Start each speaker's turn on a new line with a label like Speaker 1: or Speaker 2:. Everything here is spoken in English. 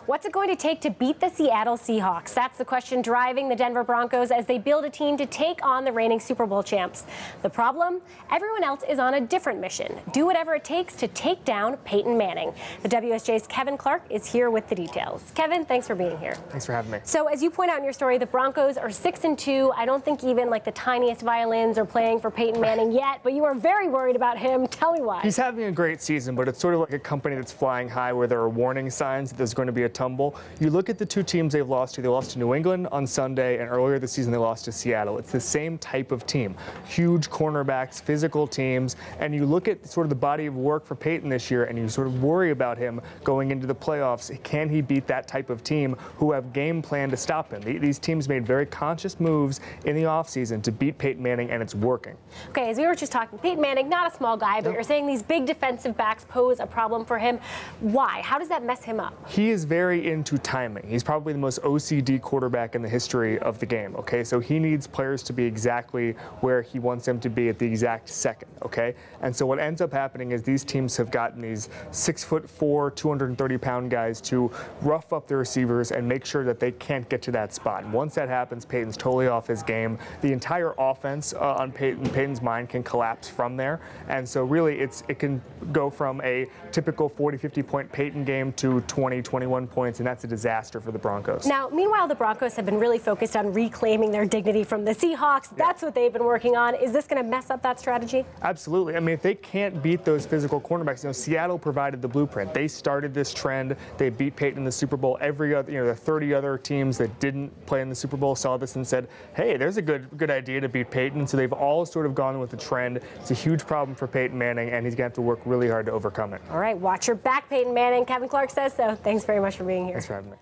Speaker 1: What's it going to take to beat the Seattle Seahawks? That's the question driving the Denver Broncos as they build a team to take on the reigning Super Bowl champs. The problem? Everyone else is on a different mission. Do whatever it takes to take down Peyton Manning. The WSJ's Kevin Clark is here with the details. Kevin, thanks for being here.
Speaker 2: Thanks for having me.
Speaker 1: So as you point out in your story, the Broncos are 6-2. I don't think even like the tiniest violins are playing for Peyton Manning yet, but you are very worried about him. Tell me why.
Speaker 2: He's having a great season, but it's sort of like a company that's flying high where there are warning signs that there's going to be a tumble. You look at the two teams they've lost to. They lost to New England on Sunday, and earlier this season they lost to Seattle. It's the same type of team. Huge cornerbacks, physical teams, and you look at sort of the body of work for Peyton this year, and you sort of worry about him going into the playoffs. Can he beat that type of team who have game plan to stop him? These teams made very conscious moves in the offseason to beat Peyton Manning, and it's working.
Speaker 1: Okay, as we were just talking, Peyton Manning, not a small guy, but you're saying these big defensive backs pose a problem for him. Why? How does that mess him up?
Speaker 2: He is very into timing. He's probably the most OCD quarterback in the history of the game, okay? So he needs players to be exactly where he wants them to be at the exact second, okay? And so what ends up happening is these teams have gotten these 6'4", 230-pound guys to rough up the receivers and make sure that they can't get to that spot. And once that happens, Peyton's totally off his game. The entire offense on Peyton's mind can collapse from there. And so really it can go from a typical 40-50 point Peyton game to 20-21 points, and that's a disaster for the Broncos.
Speaker 1: Now, meanwhile, the Broncos have been really focused on reclaiming their dignity from the Seahawks. That's what they've been working on. Is this going to mess up that strategy?
Speaker 2: Absolutely. I mean, if they can't beat those physical cornerbacks, Seattle provided the blueprint. They started this trend. They beat Peyton in the Super Bowl. Every other, the 30 other teams that didn't play in the Super Bowl saw this and said, hey, there's a good idea to beat Peyton. So they've all sort of gone with the trend. It's a huge problem for Peyton Manning, and he's going to have to work really hard to overcome it.
Speaker 1: All right, watch your back, Peyton Manning. Kevin Clark says so. Thanks very much for being here.
Speaker 2: Thanks for having me.